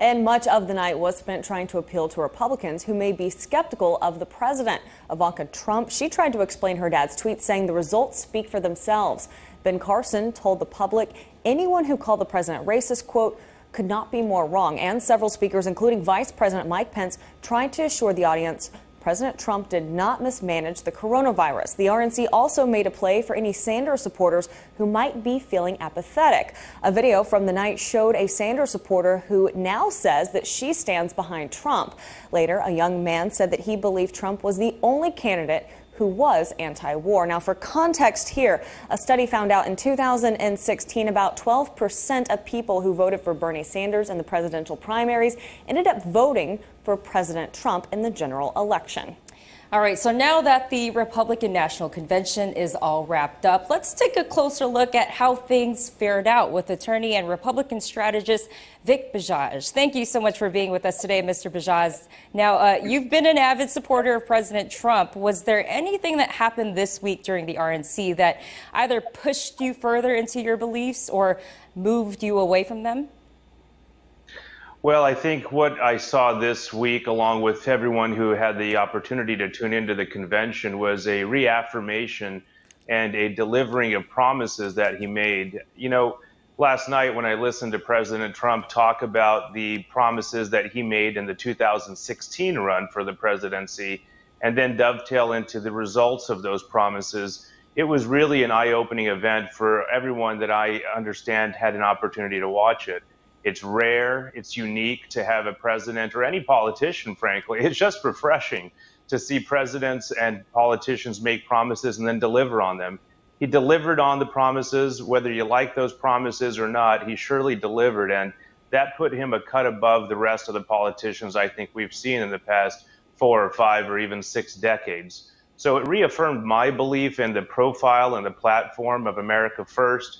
And much of the night was spent trying to appeal to Republicans who may be skeptical of the president. Ivanka Trump, she tried to explain her dad's tweet, saying the results speak for themselves. Ben Carson told the public anyone who called the president racist, quote, could not be more wrong. And several speakers, including Vice President Mike Pence, tried to assure the audience President Trump did not mismanage the coronavirus. The RNC also made a play for any Sanders supporters who might be feeling apathetic. A video from the night showed a Sanders supporter who now says that she stands behind Trump. Later, a young man said that he believed Trump was the only candidate who was anti-war. Now, for context here, a study found out in 2016 about 12% of people who voted for Bernie Sanders in the presidential primaries ended up voting for President Trump in the general election. All right, so now that the Republican National Convention is all wrapped up, let's take a closer look at how things fared out with attorney and Republican strategist Vikas Bajaj. Thank you so much for being with us today, Mr. Bajaj. Now, you've been an avid supporter of President Trump. Was there anything that happened this week during the RNC that either pushed you further into your beliefs or moved you away from them? Well, I think what I saw this week, along with everyone who had the opportunity to tune into the convention, was a reaffirmation and a delivering of promises that he made. You know, last night when I listened to President Trump talk about the promises that he made in the 2016 run for the presidency, and then dovetail into the results of those promises, it was really an eye-opening event for everyone that I understand had an opportunity to watch it. It's rare, it's unique to have a president or any politician, frankly. It's just refreshing to see presidents and politicians make promises and then deliver on them. He delivered on the promises, whether you like those promises or not, he surely delivered. And that put him a cut above the rest of the politicians I think we've seen in the past 4 or 5 or even 6 decades. So it reaffirmed my belief in the profile and the platform of America First.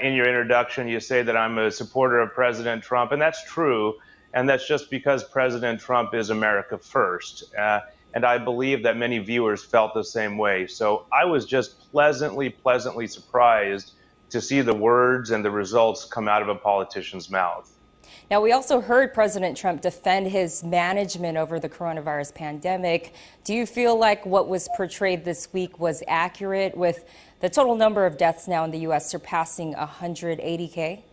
In your introduction, you say that I'm a supporter of President Trump, and that's true. And that's just because President Trump is America first. And I believe that many viewers felt the same way. So I was just pleasantly surprised to see the words and the results come out of a politician's mouth. Now, we also heard President Trump defend his management over the coronavirus pandemic. Do you feel like what was portrayed this week was accurate, with the total number of deaths now in the U.S. surpassing 180K?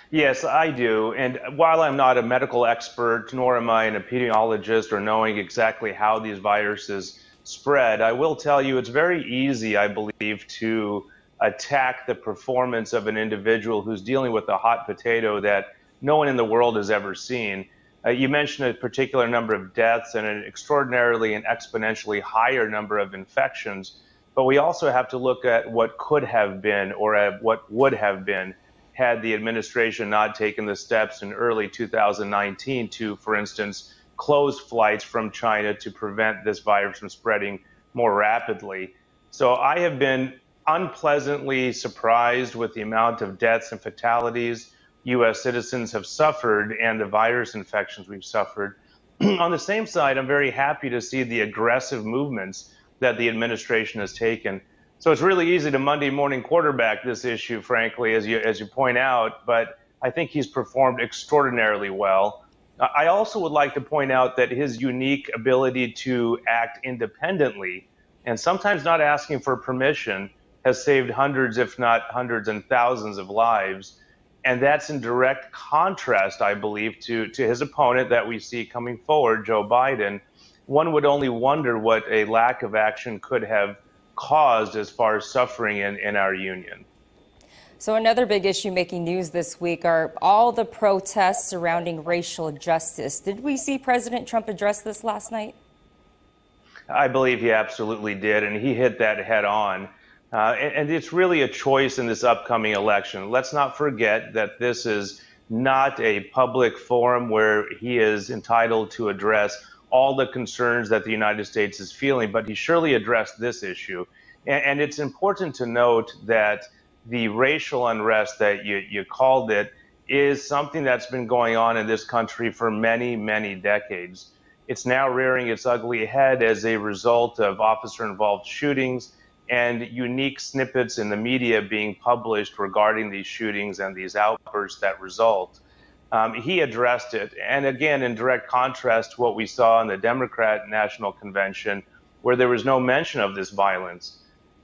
Yes, I do. And while I'm not a medical expert, nor am I an epidemiologist or knowing exactly how these viruses spread, I will tell you it's very easy, I believe, to attack the performance of an individual who's dealing with a hot potato that no one in the world has ever seen. You mentioned a particular number of deaths and an extraordinarily and exponentially higher number of infections. But we also have to look at what could have been, or at what would have been, had the administration not taken the steps in early 2019 to, for instance, close flights from China to prevent this virus from spreading more rapidly. So I have been unpleasantly surprised with the amount of deaths and fatalities U.S. citizens have suffered and the virus infections we've suffered. On the same side, I'm very happy to see the aggressive movements that the administration has taken. So it's really easy to Monday morning quarterback this issue, frankly, as you point out, but I think he's performed extraordinarily well. I also would like to point out that his unique ability to act independently and sometimes not asking for permission has saved hundreds, if not hundreds and thousands of lives. And that's in direct contrast, I believe, to his opponent that we see coming forward, Joe Biden. One would only wonder what a lack of action could have caused as far as suffering in our union. So another big issue making news this week are all the protests surrounding racial justice. Did we see President Trump address this last night? I believe he absolutely did, and he hit that head on. And it's really a choice in this upcoming election. Let's not forget that this is not a public forum where he is entitled to address all the concerns that the United States is feeling, but he surely addressed this issue. And it's important to note that the racial unrest that you called it is something that's been going on in this country for many, many decades. It's now rearing its ugly head as a result of officer-involved shootings and unique snippets in the media being published regarding these shootings and these outbursts that result. he addressed it. And again, in direct contrast to what we saw in the Democrat National Convention, where there was no mention of this violence.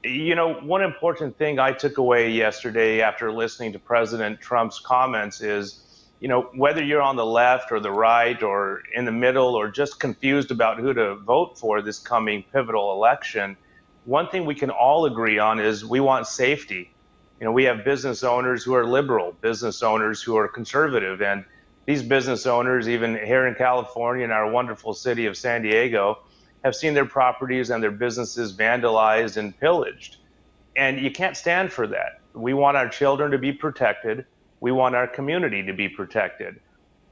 You know, one important thing I took away yesterday after listening to President Trump's comments is, you know, whether you're on the left or the right or in the middle or just confused about who to vote for this coming pivotal election, one thing we can all agree on is we want safety. You know, we have business owners who are liberal, business owners who are conservative, and these business owners, even here in California, in our wonderful city of San Diego, have seen their properties and their businesses vandalized and pillaged. And you can't stand for that. We want our children to be protected. We want our community to be protected.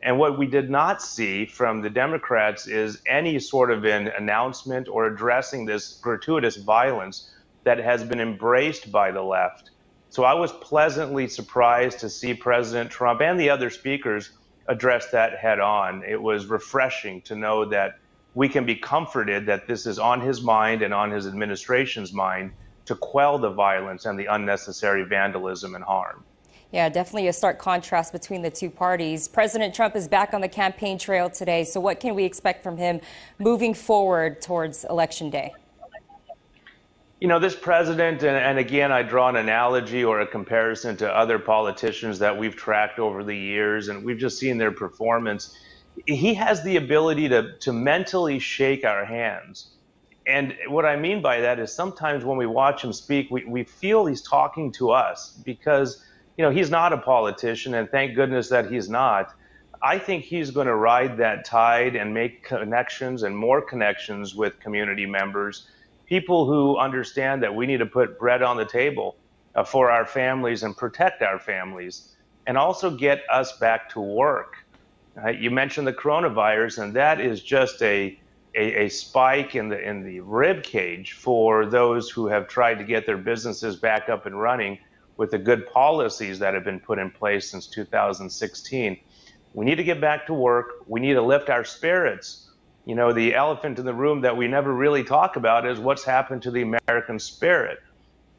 And what we did not see from the Democrats is any sort of an announcement or addressing this gratuitous violence that has been embraced by the left. So I was pleasantly surprised to see President Trump and the other speakers address that head on. It was refreshing to know that we can be comforted that this is on his mind and on his administration's mind to quell the violence and the unnecessary vandalism and harm. Yeah, definitely a stark contrast between the two parties. President Trump is back on the campaign trail today. So what can we expect from him moving forward towards Election Day? You know, this president, and again, I draw an analogy or a comparison to other politicians that we've tracked over the years, and we've just seen their performance. He has the ability to mentally shake our hands. And what I mean by that is sometimes when we watch him speak, we feel he's talking to us because, you know, he's not a politician, and thank goodness that he's not. I think he's going to ride that tide and make connections and more connections with community members, people who understand that we need to put bread on the table for our families and protect our families, and also get us back to work. You mentioned the coronavirus, and that is just a spike in the rib cage for those who have tried to get their businesses back up and running with the good policies that have been put in place since 2016. We need to get back to work. We need to lift our spirits. You know, the elephant in the room that we never really talk about is what's happened to the American spirit.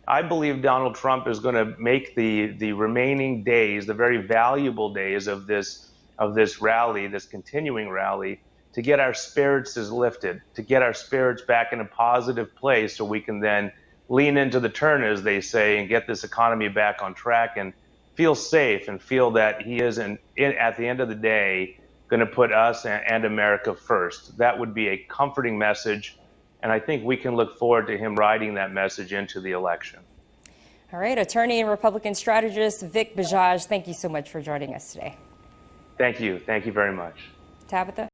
I believe Donald Trump is going to make the remaining days, the very valuable days of this rally, this continuing rally, to get our spirits lifted, to get our spirits back in a positive place so we can then lean into the turn, as they say, and get this economy back on track and feel safe and feel that he is, at the end of the day, going to put us and America first. That would be a comforting message, and I think we can look forward to him riding that message into the election. All right, attorney and Republican strategist Vikas Bajaj, thank you so much for joining us today. Thank you. Thank you very much. Tabitha?